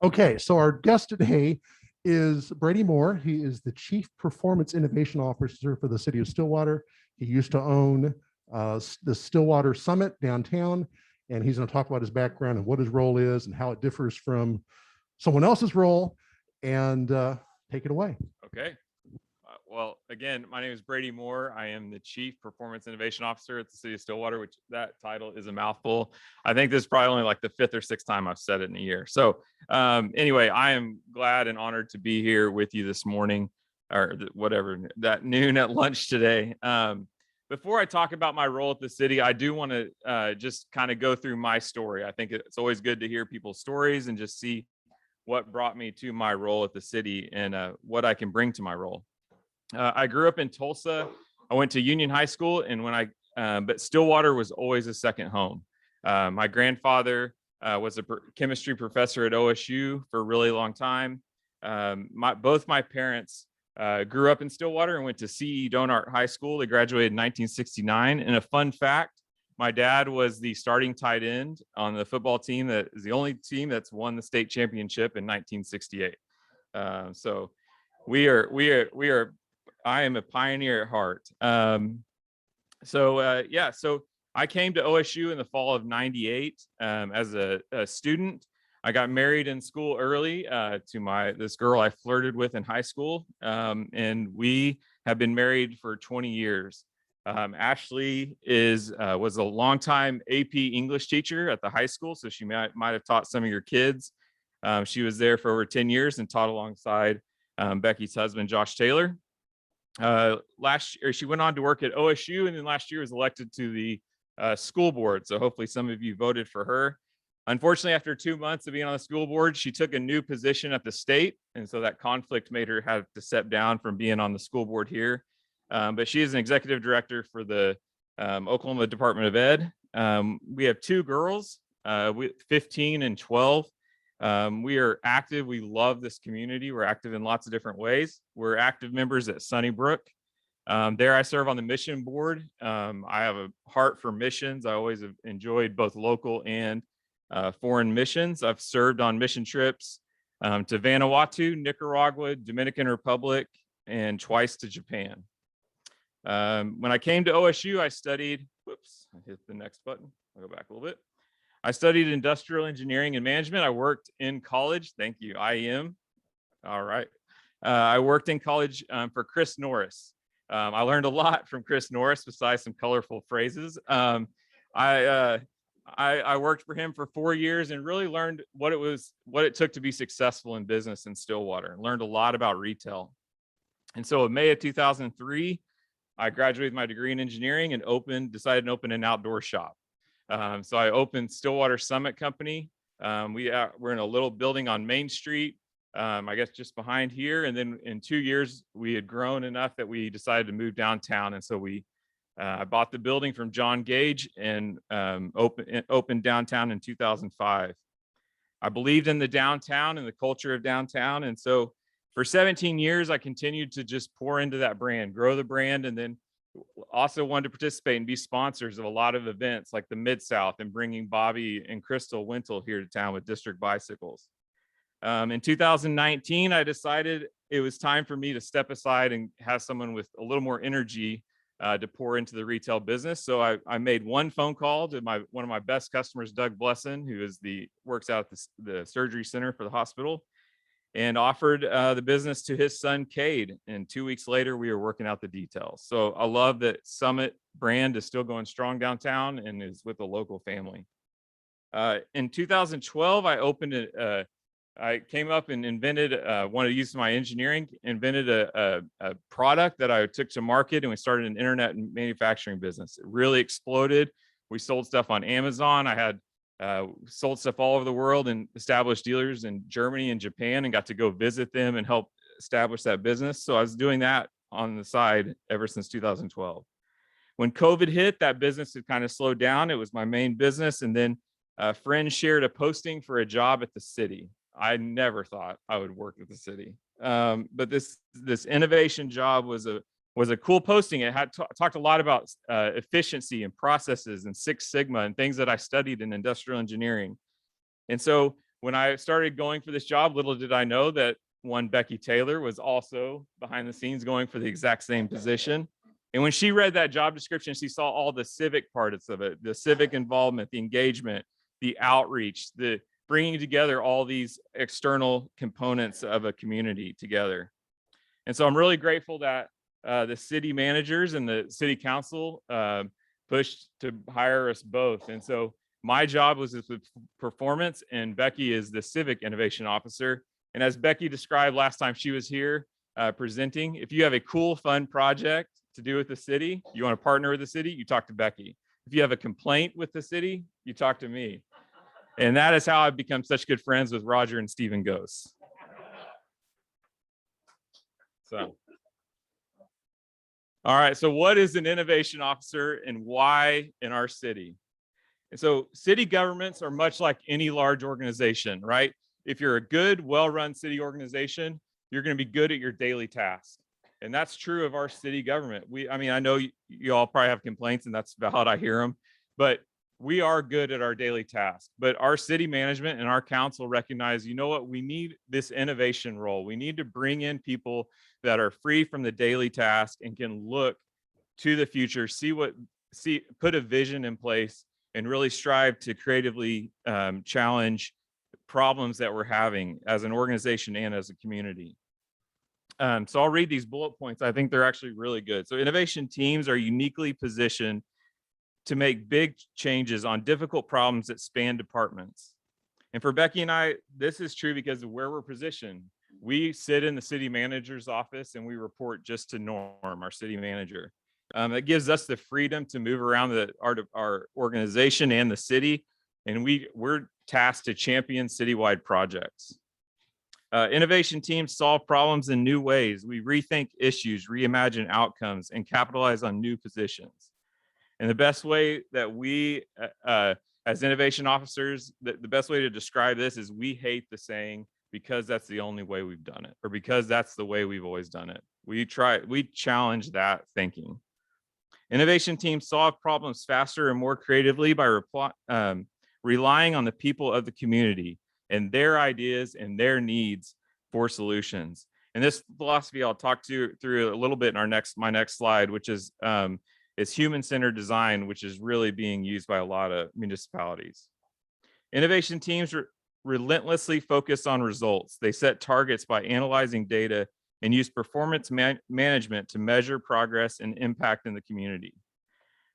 Okay, so our guest today is Brady Moore. He is the Chief Performance Innovation Officer for the City of Stillwater. He used to own the Stillwater Summit downtown, and he's going to talk about his background and what his role is and how it differs from someone else's role. And take it away. Okay. Well, again, my name is Brady Moore. I am the Chief Performance Innovation Officer at the City of Stillwater, which that title is a mouthful. I think this is probably only like the fifth or sixth time I've said it in a year. So anyway, I am glad and honored to be here with you this morning, or whatever, that noon at lunch today. Before I talk about my role at the city, I do want to just kind of go through my story. I think it's always good to hear people's stories and just see what brought me to my role at the city and what I can bring to my role. I grew up in Tulsa. I went to Union High School, and but Stillwater was always a second home. My grandfather was a chemistry professor at OSU for a really long time. Both my parents grew up in Stillwater and went to CE Donart High School. They graduated in 1969. And a fun fact, my dad was the starting tight end on the football team that is the only team that's won the state championship in 1968. So I am a pioneer at heart. So I came to OSU in the fall of '98 as a student. I got married in school early to this girl I flirted with in high school, and we have been married for 20 years. Ashley was a longtime AP English teacher at the high school, so she might have taught some of your kids. She was there for over 10 years and taught alongside Becky's husband, Josh Taylor. Last year, she went on to work at OSU, and then last year was elected to the school board. So hopefully some of you voted for her. Unfortunately, after 2 months of being on the school board, she took a new position at the state. And so that conflict made her have to step down from being on the school board here. But she is an executive director for the Oklahoma Department of Ed. We have two girls, 15 and 12. We are active. We love this community. We're active in lots of different ways. We're active members at Sunnybrook. There I serve on the mission board. I have a heart for missions. I always have enjoyed both local and foreign missions. I've served on mission trips to Vanuatu, Nicaragua, Dominican Republic, and twice to Japan. When I came to OSU, I studied, I hit the next button. I'll go back a little bit. I studied industrial engineering and management. I worked in college. Thank you, IEM. All right. I worked in college for Chris Norris. I learned a lot from Chris Norris besides some colorful phrases. I worked for him for 4 years and really learned what it took to be successful in business in Stillwater, and learned a lot about retail. And so in May of 2003, I graduated with my degree in engineering and decided to open an outdoor shop. So I opened Stillwater Summit Company. We're in a little building on Main Street, I guess just behind here. And then in 2 years, we had grown enough that we decided to move downtown. And so I bought the building from John Gage and opened downtown in 2005. I believed in the downtown and the culture of downtown. And so for 17 years, I continued to just pour into that brand, grow the brand, and then also wanted to participate and be sponsors of a lot of events like the Mid-South and bringing Bobby and Crystal Wintle here to town with District Bicycles. In 2019, I decided it was time for me to step aside and have someone with a little more energy to pour into the retail business. So I made one phone call to one of my best customers, Doug Blesson, who works out at the surgery center for the hospital, and offered the business to his son, Cade. And 2 weeks later, we were working out the details. So I love that Summit brand is still going strong downtown and is with a local family. In 2012, I came up and wanted to use my engineering, invented a product that I took to market, and we started an internet manufacturing business. It really exploded. We sold stuff on Amazon. I had sold stuff all over the world and established dealers in Germany and Japan, and got to go visit them and help establish that business. So I was doing that on the side ever since 2012. When COVID hit, that business had kind of slowed down. It was my main business. And then a friend shared a posting for a job at the city. I never thought I would work at the city. But this innovation job was a cool posting. It had talked a lot about efficiency and processes and Six Sigma and things that I studied in industrial engineering. And so when I started going for this job, little did I know that one Becky Taylor was also behind the scenes going for the exact same position. And when she read that job description, she saw all the civic parts of it, the civic involvement, the engagement, the outreach, the bringing together all these external components of a community together. And so I'm really grateful that the city managers and the city council pushed to hire us both. And so my job was with performance, and Becky is the civic innovation officer. And as Becky described last time she was here presenting, if you have a cool, fun project to do with the city, you want to partner with the city, you talk to Becky. If you have a complaint with the city, you talk to me. And that is how I've become such good friends with Roger and Stephen Gose. So, all right, so what is an innovation officer and why in our city? And so city governments are much like any large organization, right? If you're a good, well-run city organization, you're going to be good at your daily tasks. And that's true of our city government. I mean, I know you all probably have complaints, and that's valid, I hear them, but we are good at our daily tasks. But our city management and our council recognize, you know what, we need this innovation role. We need to bring in people that are free from the daily task and can look to the future, put a vision in place, and really strive to creatively challenge problems that we're having as an organization and as a community. So I'll read these bullet points. I think they're actually really good. So innovation teams are uniquely positioned to make big changes on difficult problems that span departments. And for Becky and I, this is true because of where we're positioned. We sit in the city manager's office and we report just to Norm, our city manager. It gives us the freedom to move around our organization and the city, and we're tasked to champion citywide projects. Innovation teams solve problems in new ways. We rethink issues, reimagine outcomes, and capitalize on new positions. And the best way that we, as innovation officers, the best way to describe this is we hate the saying, because that's the only way we've done it, or because that's the way we've always done it. We challenge that thinking. Innovation teams solve problems faster and more creatively by relying on the people of the community and their ideas and their needs for solutions. And this philosophy I'll talk through a little bit in my next slide, which is human-centered design, which is really being used by a lot of municipalities. Innovation teams relentlessly focus on results. They set targets by analyzing data and use performance management to measure progress and impact in the community.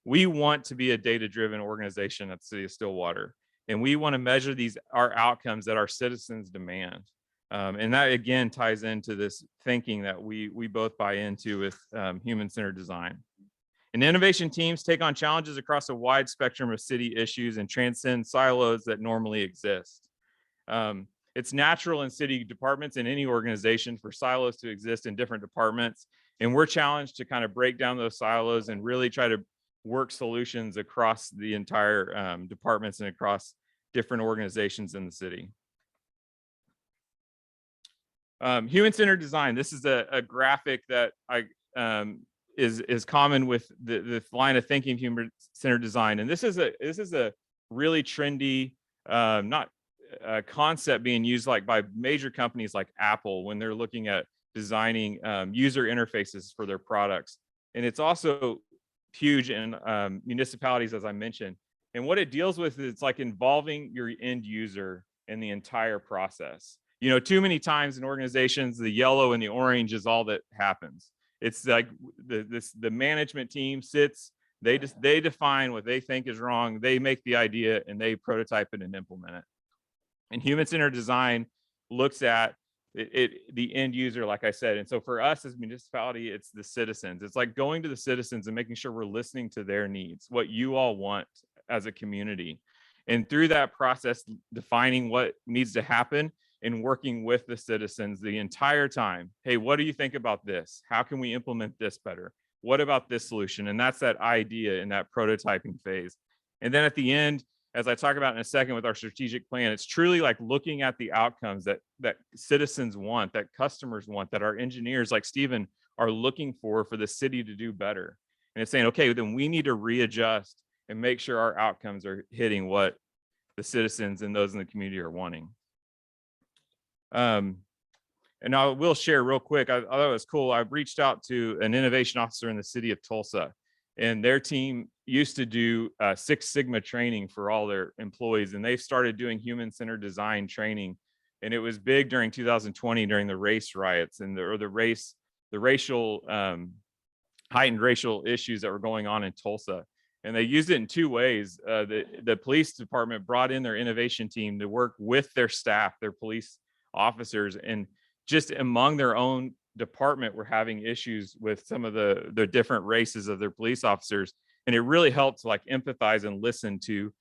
We want to be a data-driven organization at the City of Stillwater, and we want to measure our outcomes that our citizens demand. And that again ties into this thinking that we both buy into with human-centered design. And innovation teams take on challenges across a wide spectrum of city issues and transcend silos that normally exist. It's natural in city departments and any organization for silos to exist in different departments. And we're challenged to kind of break down those silos and really try to work solutions across the entire departments and across different organizations in the city. Human-centered design. This is a graphic that is common with the line of thinking, human-centered design. And this is a really trendy, not a concept being used by major companies like Apple when they're looking at designing user interfaces for their products. And it's also huge in municipalities, as I mentioned. And what it deals with is it's like involving your end user in the entire process. You know, too many times in organizations, the yellow and the orange is all that happens. It's like the management team sits, they define what they think is wrong, they make the idea, and they prototype it and implement it. And human-centered design looks at the end user, like I said. And so for us as municipality, it's the citizens. It's like going to the citizens and making sure we're listening to their needs, what you all want as a community. And through that process, defining what needs to happen and working with the citizens the entire time. Hey, what do you think about this? How can we implement this better? What about this solution? And that's that idea in that prototyping phase. And then at the end, as I talk about in a second with our strategic plan, it's truly like looking at the outcomes that citizens want, that customers want, that our engineers like Stephen are looking for the city to do better. And it's saying, okay, then we need to readjust and make sure our outcomes are hitting what the citizens and those in the community are wanting. And I will share real quick. I thought it was cool. I reached out to an innovation officer in the city of Tulsa, and their team used to do Six Sigma training for all their employees, and they've started doing human-centered design training. And it was big during 2020 during the race riots and the racial heightened racial issues that were going on in Tulsa. And they used it in two ways. The police department brought in their innovation team to work with their staff, their police officers, and just among their own department were having issues with some of the different races of their police officers. And it really helped to like empathize and listen to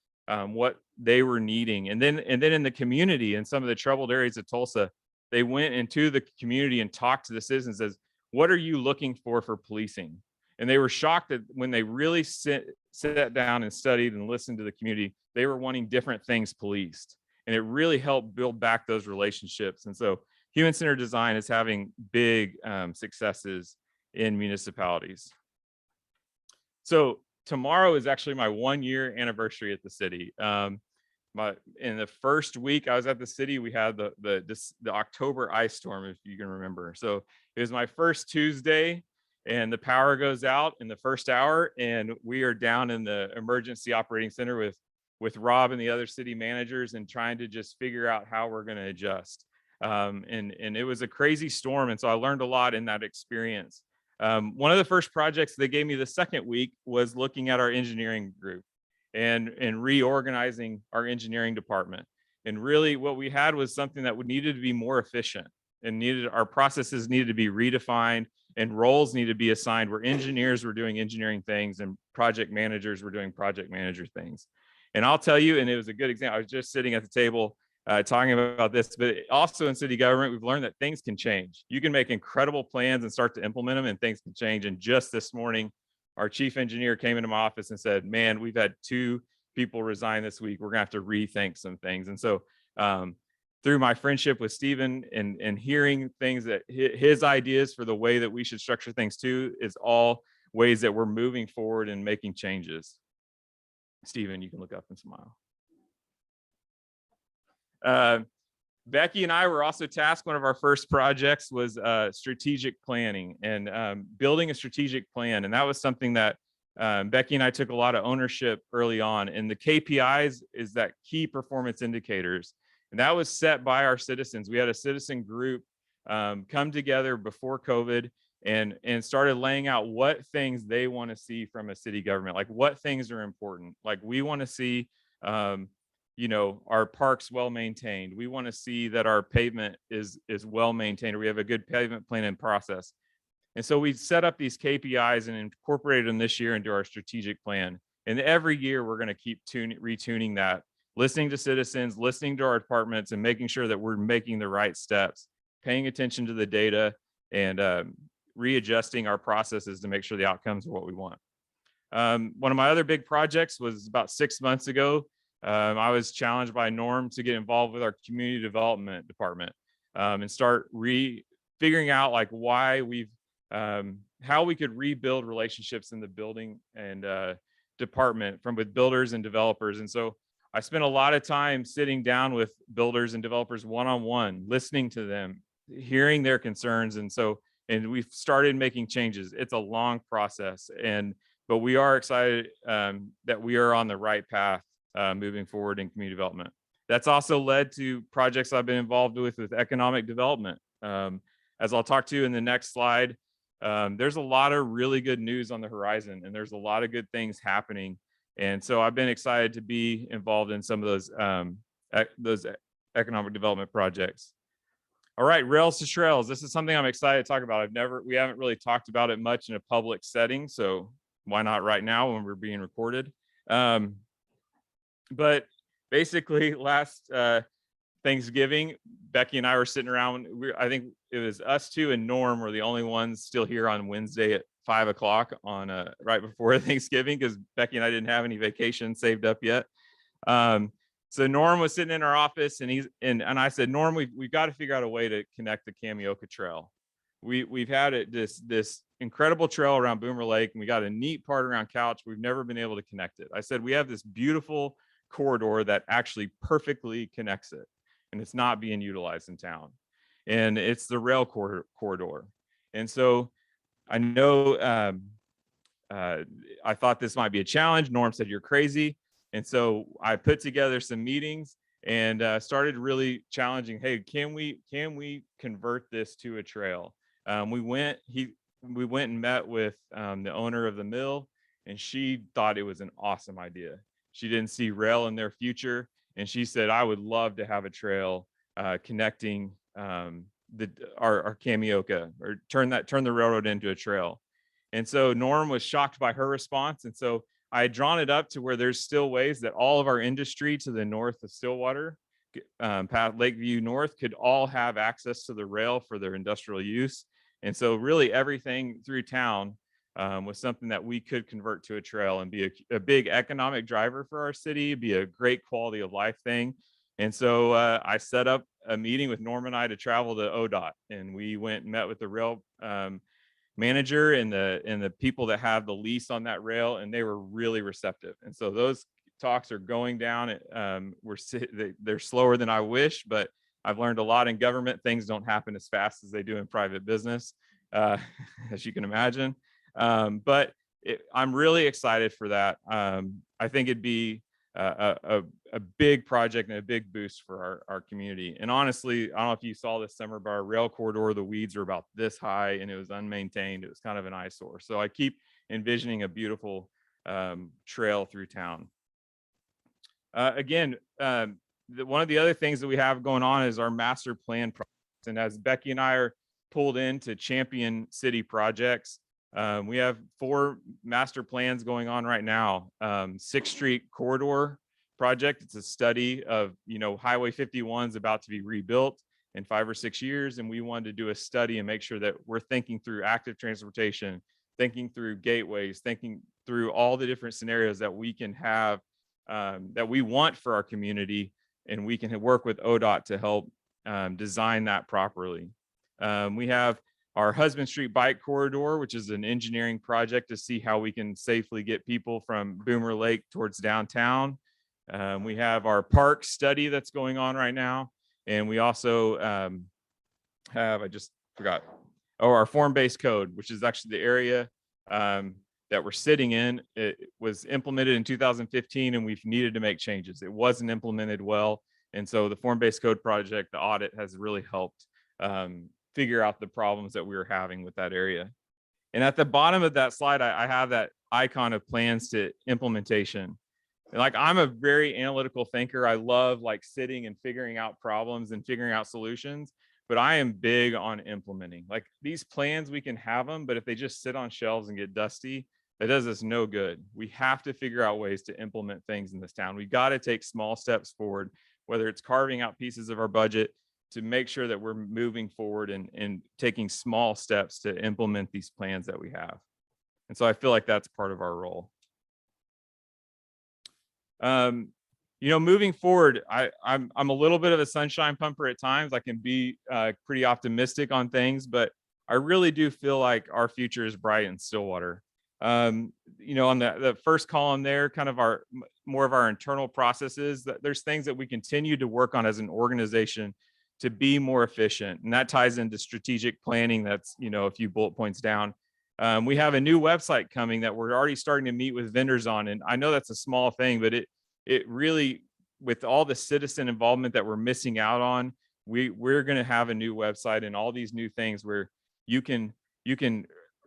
what they were needing. And then in the community, in some of the troubled areas of Tulsa, they went into the community and talked to the citizens as, what are you looking for policing? And they were shocked that when they really sat down and studied and listened to the community, they were wanting different things policed. And it really helped build back those relationships. And so human-centered design is having big successes in municipalities. So tomorrow is actually my 1-year anniversary at the city. In the first week I was at the city, we had the October ice storm, if you can remember. So it was my first Tuesday, and the power goes out in the first hour, and we are down in the emergency operating center with Rob and the other city managers and trying to just figure out how we're going to adjust. And it was a crazy storm, and so I learned a lot in that experience. One of the first projects they gave me the second week was looking at our engineering group and reorganizing our engineering department. And really what we had was something that needed to be more efficient, and our processes needed to be redefined, and roles needed to be assigned where engineers were doing engineering things and project managers were doing project manager things. And I'll tell you, and it was a good example, I was just sitting at the table talking about this, but also in city government, we've learned that things can change. You can make incredible plans and start to implement them, and things can change. And just this morning, our chief engineer came into my office and said, man, we've had 2 people resign this week. We're gonna have to rethink some things. And so through my friendship with Stephen and hearing things that his ideas for the way that we should structure things too, is all ways that we're moving forward and making changes. Stephen, you can look up and smile. Becky and I were also tasked, one of our first projects was strategic planning and building a strategic plan. And that was something that Becky and I took a lot of ownership early on. And the KPIs is that key performance indicators. And that was set by our citizens. We had a citizen group come together before COVID and started laying out what things they want to see from a city government, like what things are important. Like we want to see our parks well maintained. We want to see that our pavement is well maintained, or we have a good pavement plan in process. And so we set up these KPIs and incorporated them this year into our strategic plan. And every year we're going to keep retuning that, listening to citizens, listening to our departments, and making sure that we're making the right steps, paying attention to the data, and readjusting our processes to make sure the outcomes are what we want. One of my other big projects was about 6 months ago. I was challenged by Norm to get involved with our community development department and start figuring out like why how we could rebuild relationships in the building and department with builders and developers. And so I spent a lot of time sitting down with builders and developers one-on-one, listening to them, hearing their concerns. And we've started making changes. It's a long process, but we are excited that we are on the right path moving forward in community development. That's also led to projects I've been involved with economic development. As I'll talk to you in the next slide, there's a lot of really good news on the horizon, and there's a lot of good things happening. And so I've been excited to be involved in some of those economic development projects. All right, rails to trails. This is something I'm excited to talk about. We haven't really talked about it much in a public setting, so why not right now when we're being recorded? But basically last Thanksgiving, Becky and I were sitting around. I think it was us two and Norm were the only ones still here on Wednesday at 5 o'clock on right before Thanksgiving, because Becky and I didn't have any vacation saved up yet. So Norm was sitting in our office, and I said, Norm, we've got to figure out a way to connect the Kamioka Trail. We've had this incredible trail around Boomer Lake, and we got a neat part around Couch. We've never been able to connect it. I said, we have this beautiful corridor that actually perfectly connects it. and it's not being utilized in town. And it's the rail corridor. And so I know I thought this might be a challenge. Norm said, "You're crazy." And so I put together some meetings and started really challenging, hey, can we convert this to a trail? We went and met with the owner of the mill, and she thought it was an awesome idea. She didn't see rail in their future, and she said, I would love to have a trail connecting our Kamioka, or turn the railroad into a trail. And so Norm was shocked by her response. And so I had drawn it up to where there's still ways that all of our industry to the north of Stillwater, past Lakeview North, could all have access to the rail for their industrial use. And so really everything through town was something that we could convert to a trail and be a big economic driver for our city, be a great quality of life thing. And so I set up a meeting with Norm and I to travel to ODOT, and we went and met with the rail manager and the people that have the lease on that rail, and they were really receptive. And so those talks are going down. They're slower than I wish, but I've learned a lot in government. Things don't happen as fast as they do in private business, as you can imagine. But I'm really excited for that. I think it'd be a big project and a big boost for our community. And honestly, I don't know if you saw this summer, but our rail corridor, the weeds were about this high and it was unmaintained. It was kind of an eyesore. So I keep envisioning a beautiful trail through town. Again, one of the other things that we have going on is our master plan process. And as Becky and I are pulled into champion city projects, we have 4 master plans going on right now. 6th Street corridor project. It's a study of, Highway 51 is about to be rebuilt in 5 or 6 years. And we wanted to do a study and make sure that we're thinking through active transportation, thinking through gateways, thinking through all the different scenarios that we can have, that we want for our community. And we can work with ODOT to help design that properly. We have our Husband Street Bike Corridor, which is an engineering project to see how we can safely get people from Boomer Lake towards downtown. We have our park study that's going on right now. And we also I just forgot, our form-based code, which is actually the area that we're sitting in. It was implemented in 2015, and we've needed to make changes. It wasn't implemented well. And so the form-based code project, the audit, has really helped figure out the problems that we were having with that area. And at the bottom of that slide, I have that icon of plans to implementation. And I'm a very analytical thinker. I love sitting and figuring out problems and figuring out solutions, but I am big on implementing. These plans, we can have them, but if they just sit on shelves and get dusty, that does us no good. We have to figure out ways to implement things in this town. We got to take small steps forward, whether it's carving out pieces of our budget to make sure that we're moving forward and taking small steps to implement these plans that we have. And so I feel like that's part of our role. Moving forward, I'm a little bit of a sunshine pumper at times. I can be pretty optimistic on things, but I really do feel like our future is bright in Stillwater. On the first column there, kind of more of our internal processes, that there's things that we continue to work on as an organization to be more efficient. And that ties into strategic planning. That's, a few bullet points down. We have a new website coming that we're already starting to meet with vendors on. And I know that's a small thing, but it really, with all the citizen involvement that we're missing out on, we're going to have a new website and all these new things where you can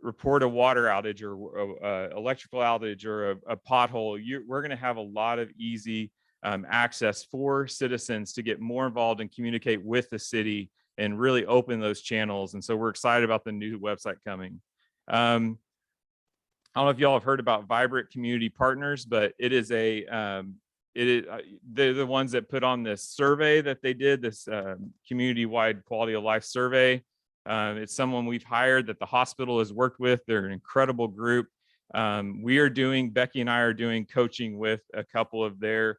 report a water outage or electrical outage or a pothole. We're going to have a lot of easy access for citizens to get more involved and communicate with the city and really open those channels. And so we're excited about the new website coming. I don't know if y'all have heard about Vibrant Community Partners, but it is they're the ones that put on this survey that they did, this community-wide quality of life survey. It's someone we've hired that the hospital has worked with. They're an incredible group. Becky and I are doing coaching with a couple of their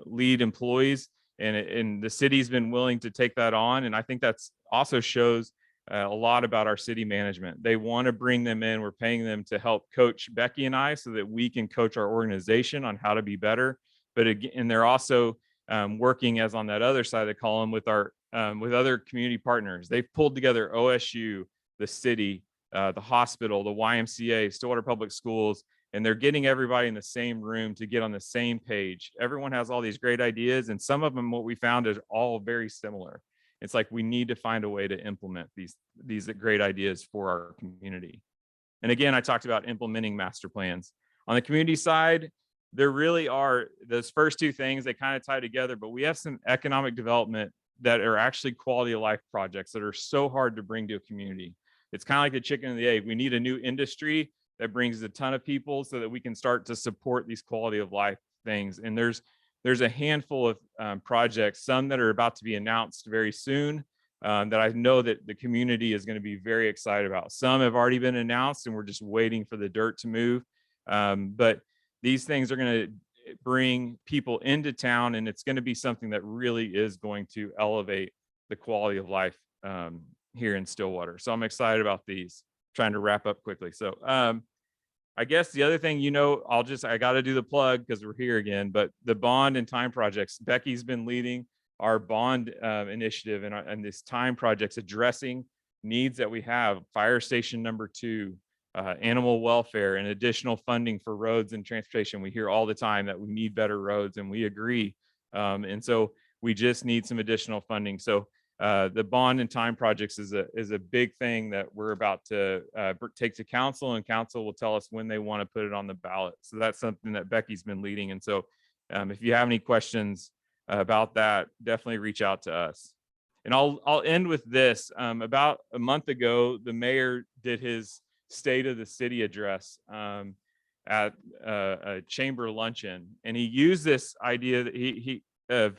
lead employees, and the city's been willing to take that on. And I think that's also shows a lot about our city management. They want to bring them in. We're paying them to help coach Becky and I so that we can coach our organization on how to be better. But again, and they're also working as on that other side of the column with our with other community partners. They've pulled together OSU, the city, the hospital, the YMCA, Stillwater Public Schools, and they're getting everybody in the same room to get on the same page. Everyone has all these great ideas, and some of them, what we found, is all very similar. It's like we need to find a way to implement these great ideas for our community. And again, I talked about implementing master plans. On the community side, there really are those first two things, they kind of tie together, but we have some economic development that are actually quality of life projects that are so hard to bring to a community. It's kind of like the chicken and the egg. We need a new industry that brings a ton of people so that we can start to support these quality of life things. And there's a handful of projects, some that are about to be announced very soon, that I know that the community is going to be very excited about. Some have already been announced and we're just waiting for the dirt to move. But these things are going to bring people into town, and it's going to be something that really is going to elevate the quality of life here in Stillwater. So I'm excited about these. Trying to wrap up quickly. So I guess the other thing, I got to do the plug because we're here again, but the bond and time projects, Becky's been leading our bond initiative and this time projects addressing needs that we have. Fire station number 2, animal welfare, and additional funding for roads and transportation. We hear all the time that we need better roads, and we agree. And so we just need some additional funding. So the bond and time projects is a big thing that we're about to take to council, and council will tell us when they want to put it on the ballot. So that's something that Becky's been leading. And so if you have any questions about that, definitely reach out to us. And I'll end with this. About a month ago, the mayor did his State of the City address at a chamber luncheon, and he used this idea that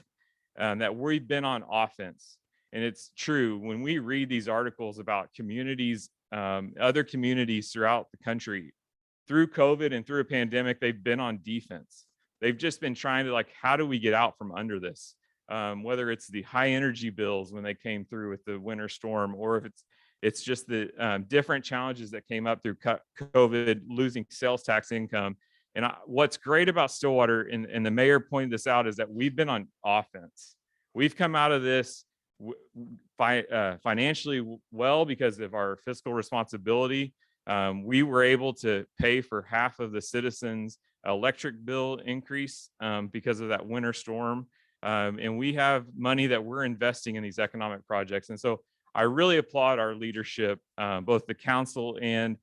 that we've been on offense. And it's true. When we read these articles about communities, other communities throughout the country, through COVID and through a pandemic, they've been on defense. They've just been trying to, like, how do we get out from under this? Whether it's the high energy bills when they came through with the winter storm, or if it's just the different challenges that came up through COVID, losing sales tax income. And what's great about Stillwater, and the mayor pointed this out, is that we've been on offense. We've come out of this financially well because of our fiscal responsibility. We were able to pay for half of the citizens' electric bill increase because of that winter storm. And we have money that we're investing in these economic projects. And so I really applaud our leadership, both the council and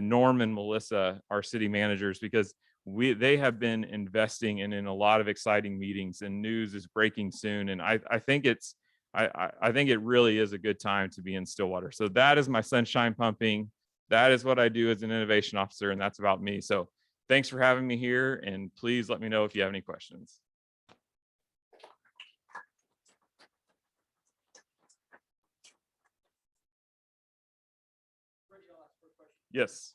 Norm and Melissa, our city managers, because they have been investing in a lot of exciting meetings, and news is breaking soon. And I think I think it really is a good time to be in Stillwater. So that is my sunshine pumping. That is what I do as an innovation officer, and that's about me. So thanks for having me here, and please let me know if you have any questions. Yes.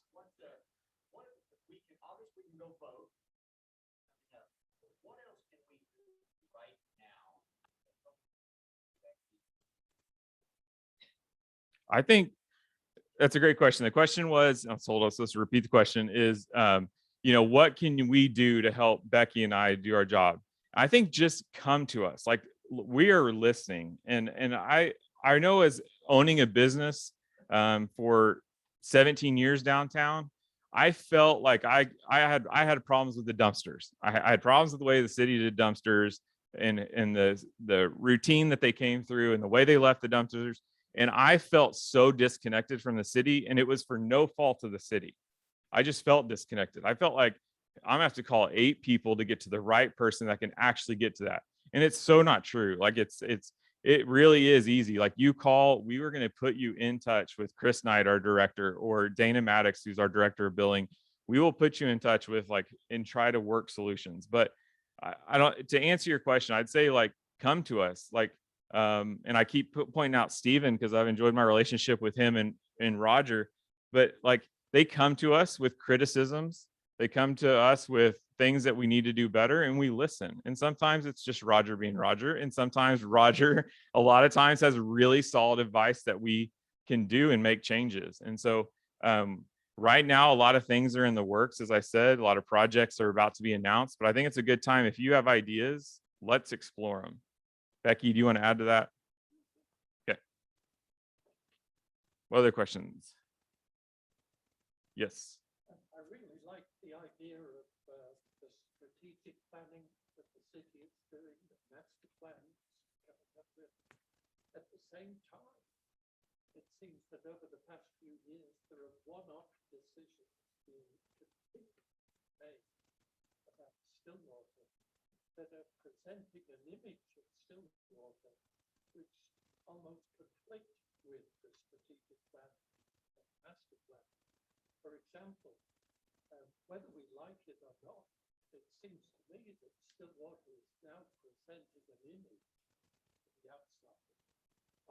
I think that's a great question. The question was, let's repeat the question, is, what can we do to help Becky and I do our job? I think just come to us. Like, we are listening. And I know, as owning a business for 17 years downtown, I felt like I had problems with the dumpsters. I had problems with the way the city did dumpsters, and the routine that they came through, and the way they left the dumpsters. And I felt so disconnected from the city, and it was for no fault of the city. I just felt disconnected. I felt like I'm gonna have to call 8 people to get to the right person that can actually get to that. And it's so not true. Like, it really is easy. Like, you call, we were going to put you in touch with Chris Knight, our director, or Dana Maddox, who's our director of billing. We will put you in touch with, and try to work solutions. But I don't, to answer your question, I'd say, come to us. And I keep pointing out Steven because I've enjoyed my relationship with him and Roger, but they come to us with criticisms. They come to us with things that we need to do better, and we listen. And sometimes it's just Roger being Roger. And sometimes Roger, a lot of times, has really solid advice that we can do and make changes. And so right now, a lot of things are in the works. As I said, a lot of projects are about to be announced, but I think it's a good time. If you have ideas, let's explore them. Becky, do you want to add to that? Okay. What other questions? Yes. I really like the idea of the strategic planning that the city is doing, the master plans coming up with. At the same time, it seems that over the past few years, there are one-off decisions being continually made about Stillwater that are presenting an image of Stillwater which almost conflict with the strategic plan and master plan. For example, whether we like it or not, it seems to me that Stillwater is now presenting an image to the outside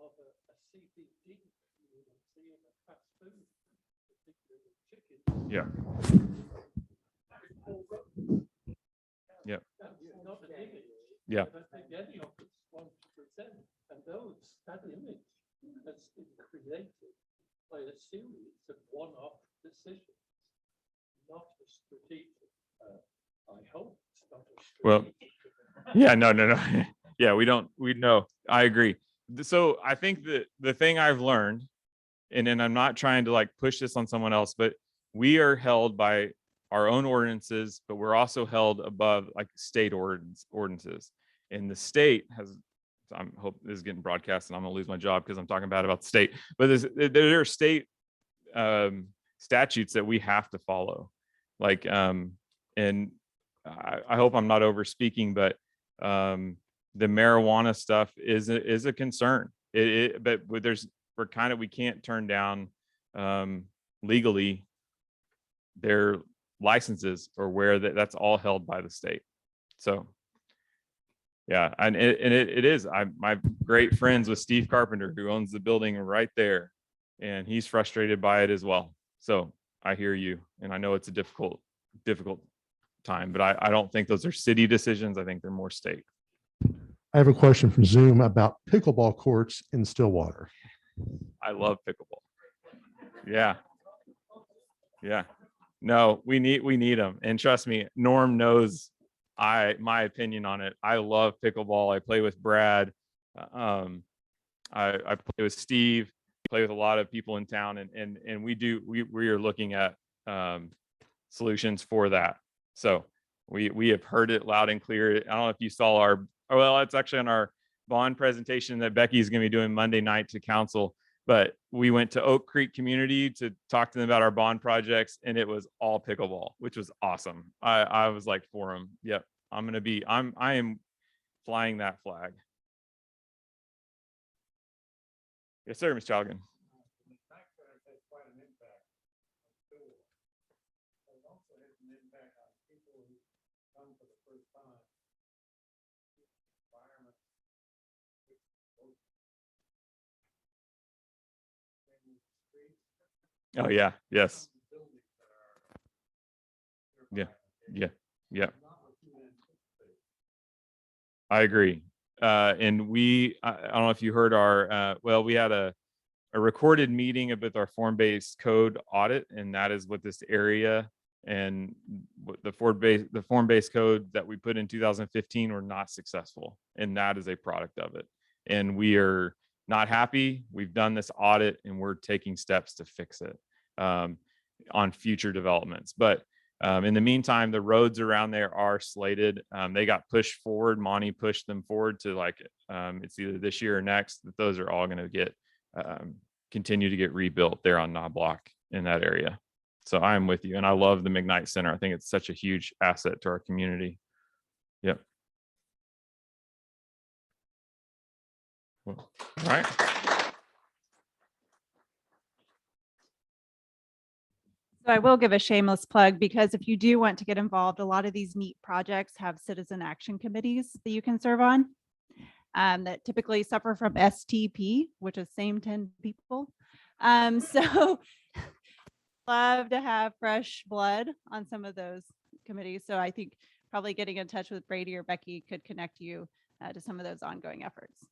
of a CBD community and a fast food, particularly chicken. Yeah. Yeah. That's not an image Yeah. that I think any of us want to present. And that image has been created by a series of one-off decisions, not a strategic. I hope it's not a strategic. Well, yeah, no. Yeah, we know. I agree. So I think that the thing I've learned, and then I'm not trying to like push this on someone else, but we are held by our own ordinances, but we're also held above like state ordinances. And the state has, I hope this is getting broadcast and I'm gonna lose my job because I'm talking bad about the state, but there are state statutes that we have to follow. Like, and I hope I'm not over speaking, but the marijuana stuff is a concern. But we can't turn down legally their licenses or where that's all held by the state. So yeah, and it is. My great friends with Steve Carpenter, who owns the building right there, and he's frustrated by it as well. So I hear you, and I know it's a difficult time, but I don't think those are city decisions. I think they're more state. I have a question from Zoom about pickleball courts in Stillwater. I love pickleball. Yeah. No, we need them, and trust me, Norm knows my opinion on it. I love pickleball. I play with Brad. I play with Steve. Play with a lot of people in town, and we are looking at solutions for that. So we have heard it loud and clear. I don't know if you saw it's actually on our bond presentation that Becky's going to be doing Monday night to council. But we went to Oak Creek Community to talk to them about our bond projects, and it was all pickleball, which was awesome. I was like for them. Yep, I am flying that flag. Yes, sir, Mr. Chaligan. Oh yeah, yes. Yeah. I agree. And I don't know if you heard we had a recorded meeting with our form-based code audit, and that is what this area and the form-based code that we put in 2015 were not successful, and that is a product of it. And we are not happy. We've done this audit and we're taking steps to fix it on future developments. But in the meantime, the roads around there are slated. They got pushed forward. Monty pushed them forward to it's either this year or next, that those are all going to get continue to get rebuilt there on Knobloch in that area. So I'm with you. And I love the McKnight Center. I think it's such a huge asset to our community. Yep. Well, all right. So I will give a shameless plug, because if you do want to get involved, a lot of these neat projects have citizen action committees that you can serve on that typically suffer from STP, which is same 10 people. So love to have fresh blood on some of those committees. So I think probably getting in touch with Brady or Becky could connect you to some of those ongoing efforts.